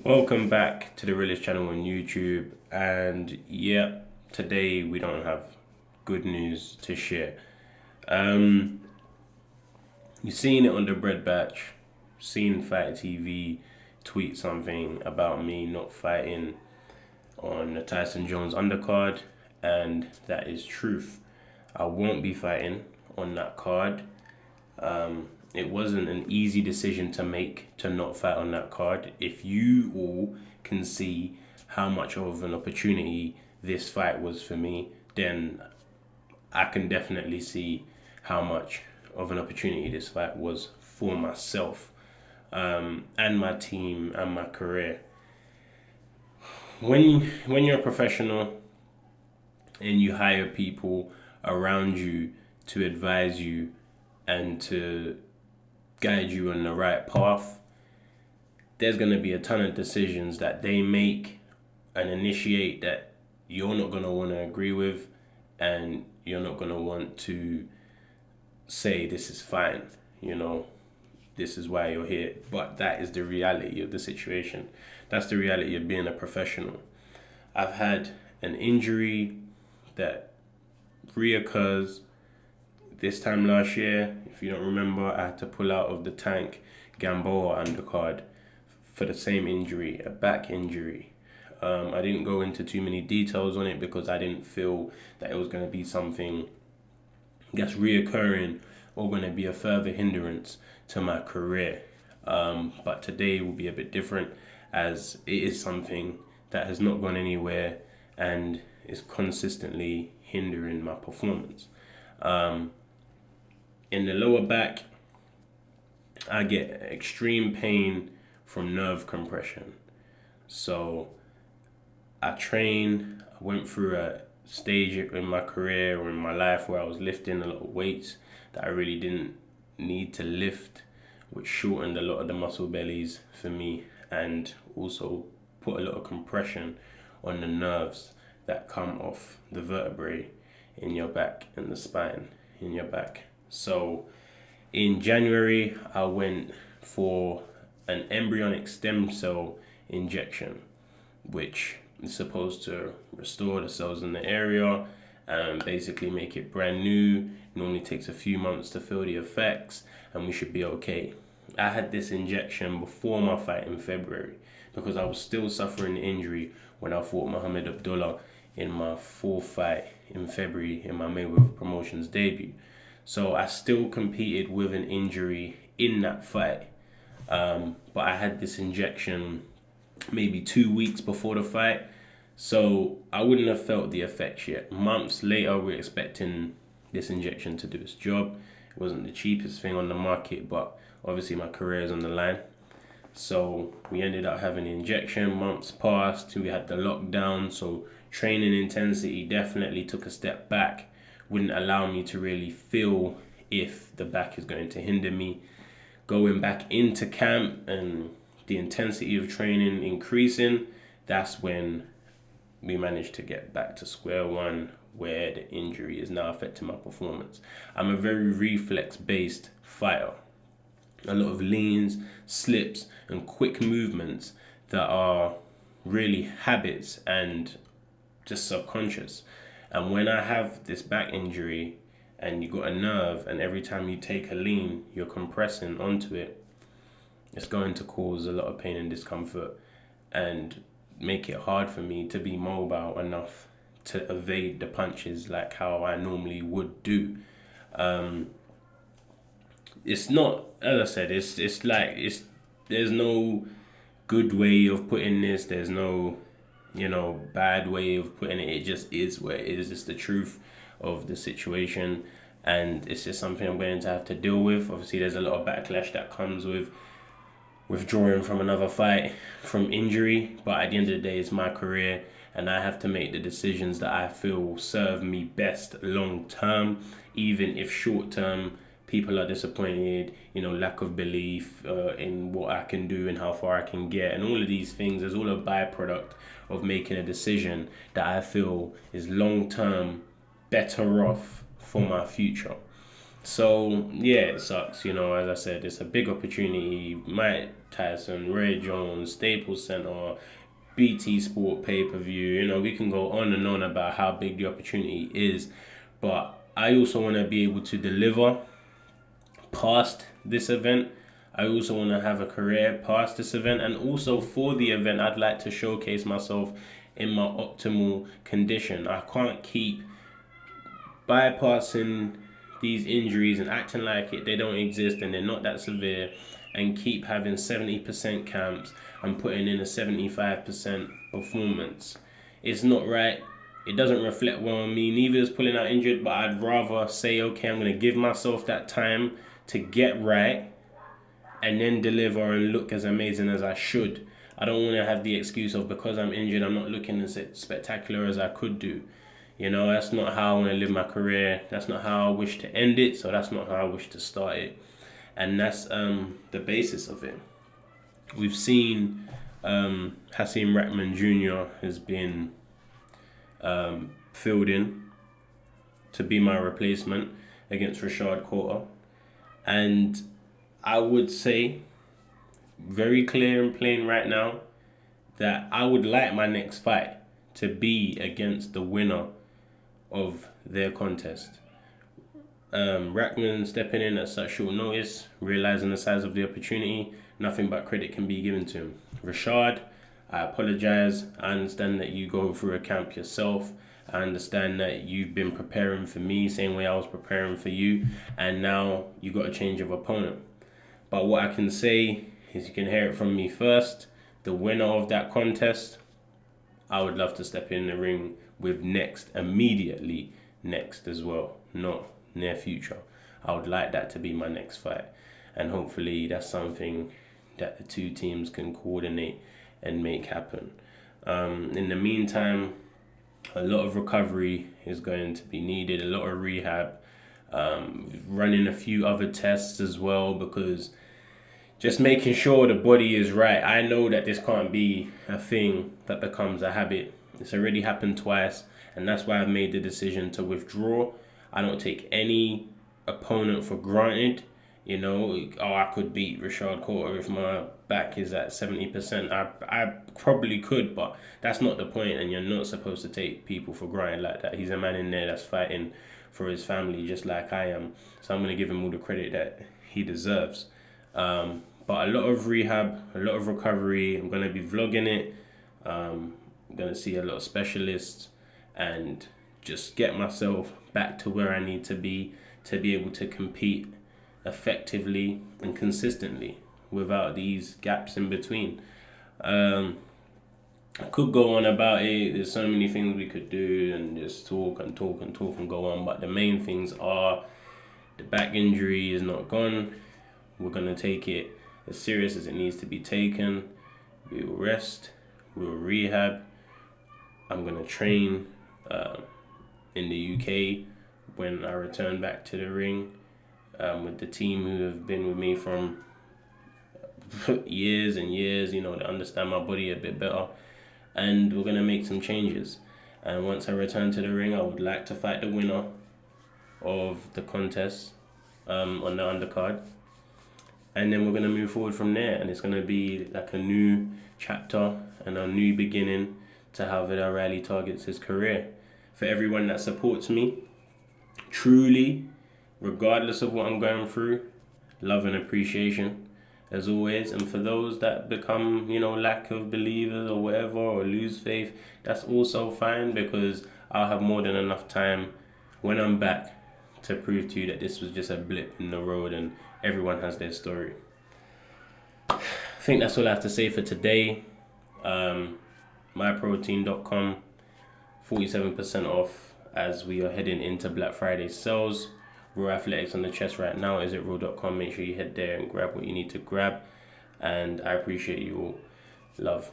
Welcome back to the realest channel on YouTube, and yeah, today we don't have good news to share. Um, you've seen it on the bread batch, seen Fight TV tweet something about me not fighting on the Tyson Jones undercard, and that is truth. I won't be fighting on that card. It wasn't an easy decision to make to not fight on that card. If you all can see how much of an opportunity this fight was for me, then I can definitely see how much of an opportunity this fight was for myself, and my team and my career. When you're a professional and you hire people around you to advise you and to guide you on the right path, there's going to be a ton of decisions that they make and initiate that you're not going to want to agree with, and you're not going to want to say this is fine, you know, this is why you're here. But that is the reality of the situation. That's the reality of being a professional. I've had an injury that reoccurs. This time last year, if you don't remember, I had to pull out of the Tank Gamboa undercard for the same injury, a back injury. I didn't go into too many details on it because I didn't feel that it was going to be something that's reoccurring or going to be a further hindrance to my career. But today will be a bit different, as it is something that has not gone anywhere and is consistently hindering my performance. In the lower back, I get extreme pain from nerve compression. So I went through a stage in my career or in my life where I was lifting a lot of weights that I really didn't need to lift, which shortened a lot of the muscle bellies for me and also put a lot of compression on the nerves that come off the vertebrae in your back and the spine in your back. So in January, I went for an embryonic stem cell injection, which is supposed to restore the cells in the area and basically make it brand new. Normally takes a few months to feel the effects, and we should be okay. I had this injection before my fight in February because I was still suffering the injury when I fought Muhammad Abdullah in my fourth fight in February in my Mayweather Promotions debut. So I still competed with an injury in that fight. But I had this injection maybe 2 weeks before the fight. So I wouldn't have felt the effects yet. Months later, we're expecting this injection to do its job. It wasn't the cheapest thing on the market, but obviously my career is on the line. So we ended up having the injection. Months passed. We had the lockdown. So training intensity definitely took a step back. Wouldn't allow me to really feel if the back is going to hinder me. Going back into camp and the intensity of training increasing, that's when we managed to get back to square one, where the injury is now affecting my performance. I'm a very reflex-based fighter. A lot of leans, slips, and quick movements that are really habits and just subconscious. And when I have this back injury and you got a nerve, and every time you take a lean, you're compressing onto it, it's going to cause a lot of pain and discomfort and make it hard for me to be mobile enough to evade the punches like how I normally would do. It's not, as I said, it's there's no good way of putting this. There's no bad way of putting it. It just is what it is. It's the truth of the situation, and it's just something I'm going to have to deal with. Obviously, there's a lot of backlash that comes with withdrawing from another fight from injury, but at the end of the day, it's my career, and I have to make the decisions that I feel will serve me best long term, even if short term people are disappointed, lack of belief in what I can do and how far I can get, and all of these things is all a byproduct of making a decision that I feel is long term better off for my future. So yeah, it sucks. As I said, it's a big opportunity. Mike Tyson, Ray Jones, Staples Center, BT Sport pay per view. We can go on and on about how big the opportunity is, but I also want to be able to deliver past this event. I also want to have a career past this event, and also for the event, I'd like to showcase myself in my optimal condition. I can't keep bypassing these injuries and acting like they don't exist and they're not that severe, and keep having 70% camps and putting in a 75% performance. It's not right. It doesn't reflect well on me. Neither is pulling out injured, but I'd rather say, okay, I'm going to give myself that time to get right and then deliver and look as amazing as I should. I don't want to have the excuse of, because I'm injured, I'm not looking as spectacular as I could do. That's not how I want to live my career. That's not how I wish to end it. So that's not how I wish to start it. And that's the basis of it. We've seen Hasim Rahman Jr. has been filled in to be my replacement against Rashad Coulter. And I would say, very clear and plain right now, that I would like my next fight to be against the winner of their contest. Rahman stepping in at such short notice, realizing the size of the opportunity, nothing but credit can be given to him. Rashad, I apologize. I understand that you go through a camp yourself. I understand that you've been preparing for me, same way I was preparing for you, and now you got a change of opponent. But what I can say is, you can hear it from me first. The winner of that contest, I would love to step in the ring with immediately next as well, not near future. I would like that to be my next fight, and hopefully that's something that the two teams can coordinate and make happen. In the meantime, a lot of recovery is going to be needed, a lot of rehab, running a few other tests as well, because just making sure the body is right. I know that this can't be a thing that becomes a habit. It's already happened twice, and that's why I've made the decision to withdraw. I don't take any opponent for granted. I could beat Rashad Coulter if my back is at 70%. I probably could, but that's not the point, and you're not supposed to take people for granted like that. He's a man in there that's fighting for his family just like I am, so I'm going to give him all the credit that he deserves. But a lot of rehab, a lot of recovery. I'm going to be vlogging it. I'm going to see a lot of specialists and just get myself back to where I need to be able to compete effectively and consistently without these gaps in between. I could go on about it. There's so many things we could do and just talk and go on. But the main things are, the back injury is not gone. We're going to take it as serious as it needs to be taken. We will rest. We will rehab. I'm going to train in the UK when I return back to the ring with the team who have been with me from years and years, they understand my body a bit better. And we're going to make some changes. And once I return to the ring, I would like to fight the winner of the contest on the undercard. And then we're going to move forward from there. And it's going to be like a new chapter and a new beginning to how Viddal Riley targets his career. For everyone that supports me, truly, regardless of what I'm going through, love and appreciation as always. And for those that become, lack of believers or whatever, or lose faith, that's also fine, because I'll have more than enough time when I'm back to prove to you that this was just a blip in the road and everyone has their story. I think that's all I have to say for today. myprotein.com, 47% off as we are heading into Black Friday sales. Raw Athletics on the chest right now is at raw.com. Make sure you head there and grab what you need to grab. And I appreciate you all. Love.